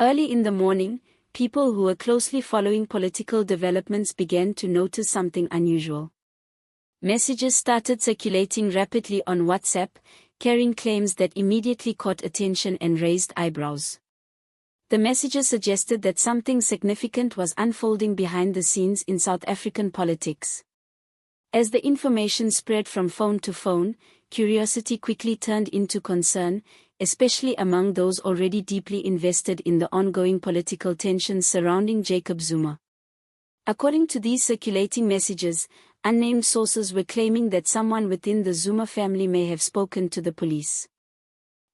Early in the morning, people who were closely following political developments began to notice something unusual. Messages started circulating rapidly on WhatsApp, carrying claims that immediately caught attention and raised eyebrows. The messages suggested that something significant was unfolding behind the scenes in South African politics. As the information spread from phone to phone, curiosity quickly turned into concern, especially among those already deeply invested in the ongoing political tensions surrounding Jacob Zuma. According to these circulating messages, unnamed sources were claiming that someone within the Zuma family may have spoken to the police.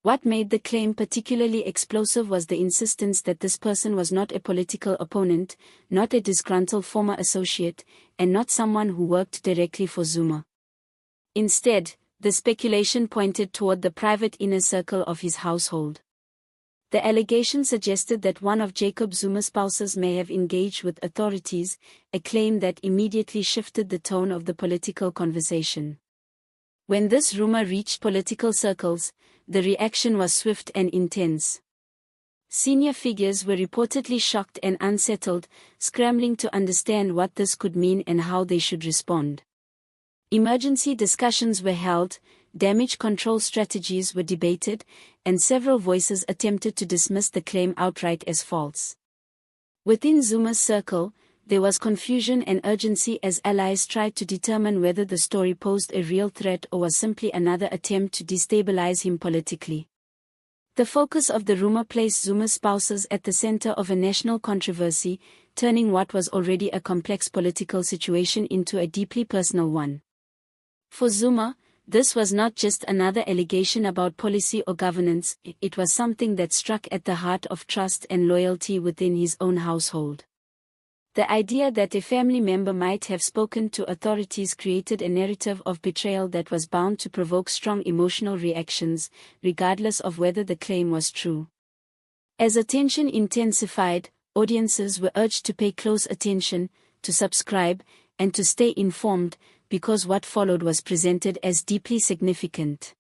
What made the claim particularly explosive was the insistence that this person was not a political opponent, not a disgruntled former associate, and not someone who worked directly for Zuma. Instead, the speculation pointed toward the private inner circle of his household. The allegation suggested that one of Jacob Zuma's spouses may have engaged with authorities, a claim that immediately shifted the tone of the political conversation. When this rumor reached political circles, the reaction was swift and intense. Senior figures were reportedly shocked and unsettled, scrambling to understand what this could mean and how they should respond. Emergency discussions were held, damage control strategies were debated, and several voices attempted to dismiss the claim outright as false. Within Zuma's circle, there was confusion and urgency as allies tried to determine whether the story posed a real threat or was simply another attempt to destabilize him politically. The focus of the rumor placed Zuma's spouses at the center of a national controversy, turning what was already a complex political situation into a deeply personal one. For Zuma, this was not just another allegation about policy or governance, it was something that struck at the heart of trust and loyalty within his own household. The idea that a family member might have spoken to authorities created a narrative of betrayal that was bound to provoke strong emotional reactions, regardless of whether the claim was true. As attention intensified, audiences were urged to pay close attention, to subscribe, and to stay informed, because what followed was presented as deeply significant.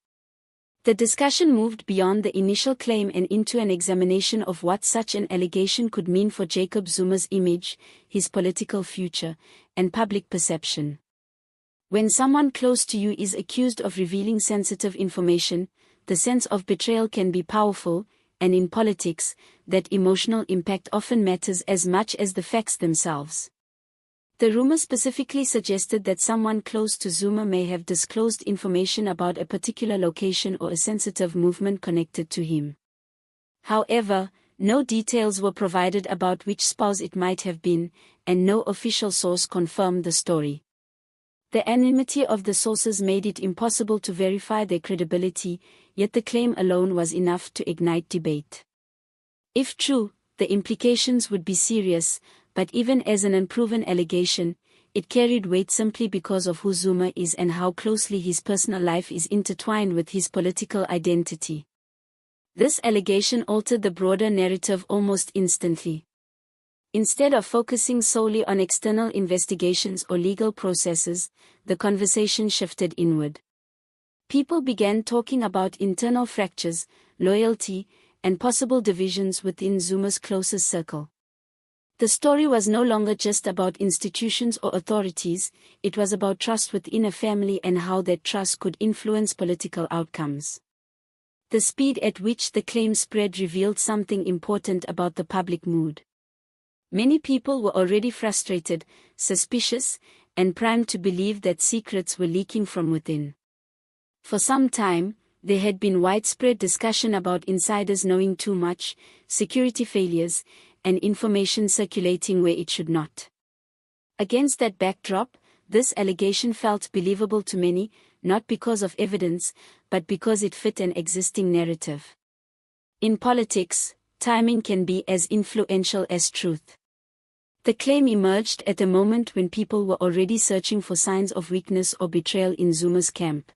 The discussion moved beyond the initial claim and into an examination of what such an allegation could mean for Jacob Zuma's image, his political future, and public perception. When someone close to you is accused of revealing sensitive information, the sense of betrayal can be powerful, and in politics, that emotional impact often matters as much as the facts themselves. The rumor specifically suggested that someone close to Zuma may have disclosed information about a particular location or a sensitive movement connected to him. However, no details were provided about which spouse it might have been, and no official source confirmed the story. The anonymity of the sources made it impossible to verify their credibility, yet the claim alone was enough to ignite debate. If true, the implications would be serious, but even as an unproven allegation, it carried weight simply because of who Zuma is and how closely his personal life is intertwined with his political identity. This allegation altered the broader narrative almost instantly. Instead of focusing solely on external investigations or legal processes, the conversation shifted inward. People began talking about internal fractures, loyalty, and possible divisions within Zuma's closest circle. The story was no longer just about institutions or authorities, it was about trust within a family and how that trust could influence political outcomes. The speed at which the claim spread revealed something important about the public mood. Many people were already frustrated, suspicious, and primed to believe that secrets were leaking from within. For some time, there had been widespread discussion about insiders knowing too much, security failures, and information circulating where it should not. Against that backdrop, this allegation felt believable to many, not because of evidence, but because it fit an existing narrative. In politics, timing can be as influential as truth. The claim emerged at a moment when people were already searching for signs of weakness or betrayal in Zuma's camp.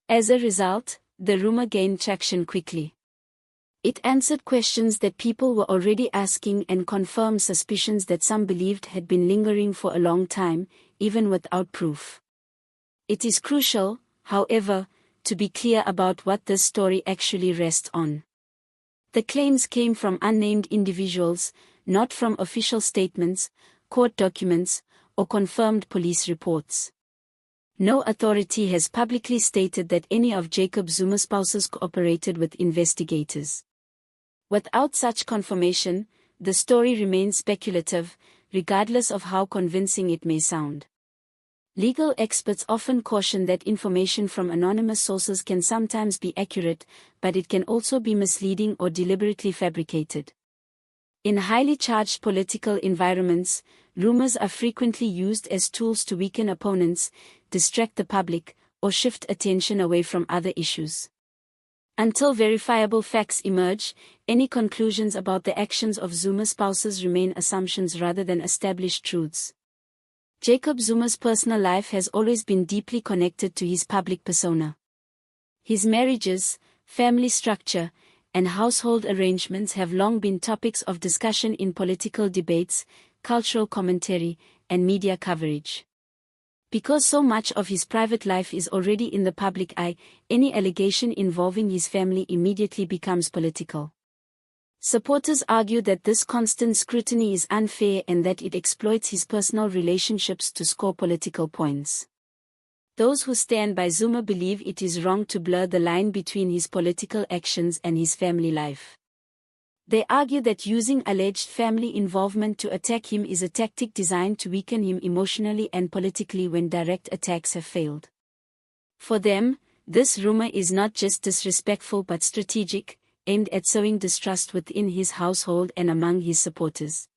As a result, the rumor gained traction quickly. It answered questions that people were already asking and confirmed suspicions that some believed had been lingering for a long time, even without proof. It is crucial, however, to be clear about what this story actually rests on. The claims came from unnamed individuals, not from official statements, court documents, or confirmed police reports. No authority has publicly stated that any of Jacob Zuma's spouses cooperated with investigators. Without such confirmation, the story remains speculative, regardless of how convincing it may sound. Legal experts often caution that information from anonymous sources can sometimes be accurate, but it can also be misleading or deliberately fabricated. In highly charged political environments, rumors are frequently used as tools to weaken opponents, distract the public, or shift attention away from other issues. Until verifiable facts emerge, any conclusions about the actions of Zuma's spouses remain assumptions rather than established truths. Jacob Zuma's personal life has always been deeply connected to his public persona. His marriages, family structure, and household arrangements have long been topics of discussion in political debates, cultural commentary, and media coverage. Because so much of his private life is already in the public eye, any allegation involving his family immediately becomes political. Supporters argue that this constant scrutiny is unfair and that it exploits his personal relationships to score political points. Those who stand by Zuma believe it is wrong to blur the line between his political actions and his family life. They argue that using alleged family involvement to attack him is a tactic designed to weaken him emotionally and politically when direct attacks have failed. For them, this rumor is not just disrespectful but strategic, aimed at sowing distrust within his household and among his supporters.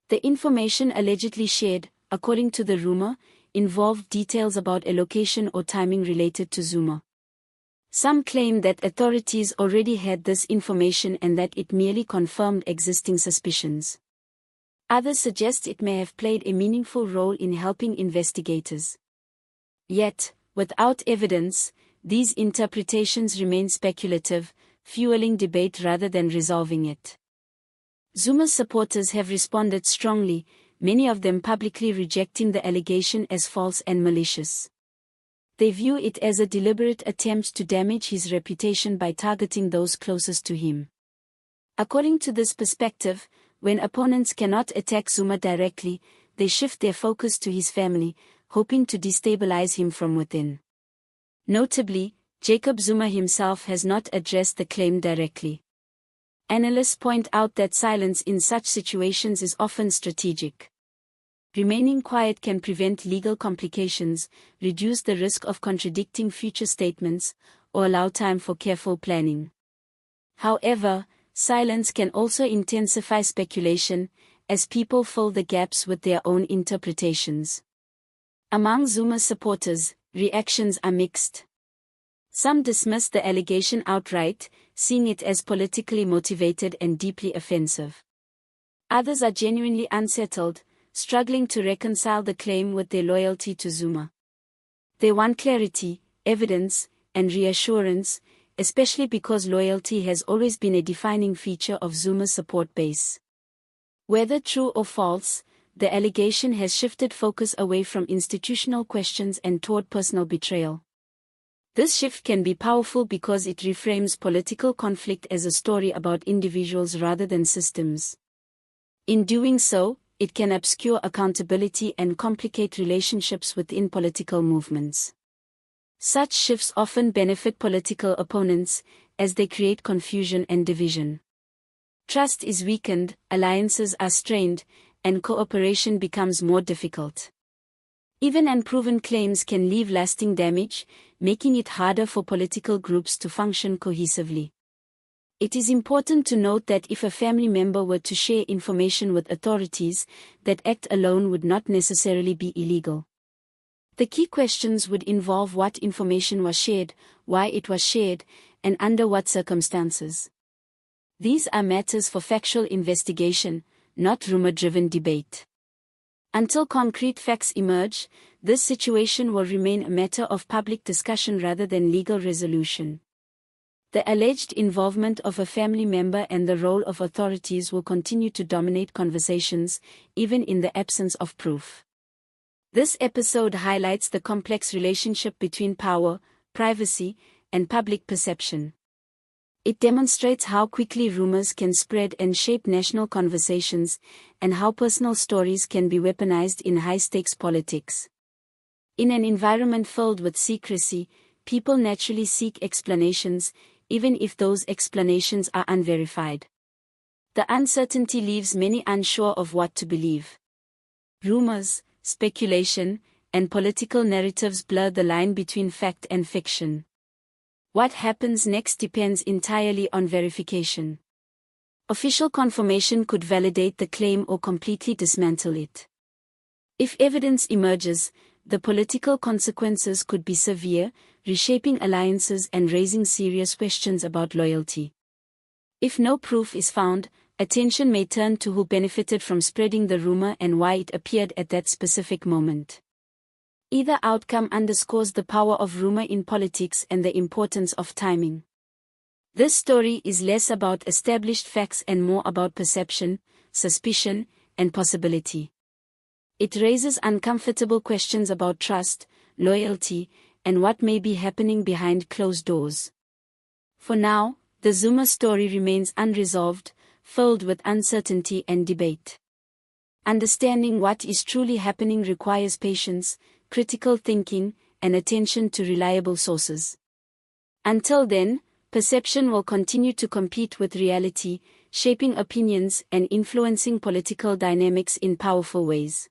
The information allegedly shared, according to the rumor, involved details about a location or timing related to Zuma. Some claim that authorities already had this information and that it merely confirmed existing suspicions. Others suggest it may have played a meaningful role in helping investigators. Yet, without evidence, these interpretations remain speculative, fueling debate rather than resolving it. Zuma's supporters have responded strongly, many of them publicly rejecting the allegation as false and malicious. They view it as a deliberate attempt to damage his reputation by targeting those closest to him. According to this perspective, when opponents cannot attack Zuma directly, they shift their focus to his family, hoping to destabilize him from within. Notably, Jacob Zuma himself has not addressed the claim directly. Analysts point out that silence in such situations is often strategic. Remaining quiet can prevent legal complications, reduce the risk of contradicting future statements, or allow time for careful planning. However, silence can also intensify speculation, as people fill the gaps with their own interpretations. Among Zuma's supporters, reactions are mixed. Some dismiss the allegation outright, seeing it as politically motivated and deeply offensive. Others are genuinely unsettled, struggling to reconcile the claim with their loyalty to Zuma. They want clarity, evidence, and reassurance, especially because loyalty has always been a defining feature of Zuma's support base. Whether true or false, the allegation has shifted focus away from institutional questions and toward personal betrayal. This shift can be powerful because it reframes political conflict as a story about individuals rather than systems. In doing so, it can obscure accountability and complicate relationships within political movements. Such shifts often benefit political opponents, as they create confusion and division. Trust is weakened, alliances are strained, and cooperation becomes more difficult. Even unproven claims can leave lasting damage, making it harder for political groups to function cohesively. It is important to note that if a family member were to share information with authorities, that act alone would not necessarily be illegal. The key questions would involve what information was shared, why it was shared, and under what circumstances. These are matters for factual investigation, not rumor-driven debate. Until concrete facts emerge, this situation will remain a matter of public discussion rather than legal resolution. The alleged involvement of a family member and the role of authorities will continue to dominate conversations, even in the absence of proof. This episode highlights the complex relationship between power, privacy, and public perception. It demonstrates how quickly rumors can spread and shape national conversations, and how personal stories can be weaponized in high-stakes politics. In an environment filled with secrecy, people naturally seek explanations, even if those explanations are unverified. The uncertainty leaves many unsure of what to believe. Rumors, speculation, and political narratives blur the line between fact and fiction. What happens next depends entirely on verification. Official confirmation could validate the claim or completely dismantle it. If evidence emerges, the political consequences could be severe, reshaping alliances and raising serious questions about loyalty. If no proof is found, attention may turn to who benefited from spreading the rumor and why it appeared at that specific moment. Either outcome underscores the power of rumor in politics and the importance of timing. This story is less about established facts and more about perception, suspicion, and possibility. It raises uncomfortable questions about trust, loyalty, and what may be happening behind closed doors. For now, the Zuma story remains unresolved, filled with uncertainty and debate. Understanding what is truly happening requires patience, critical thinking, and attention to reliable sources. Until then, perception will continue to compete with reality, shaping opinions and influencing political dynamics in powerful ways.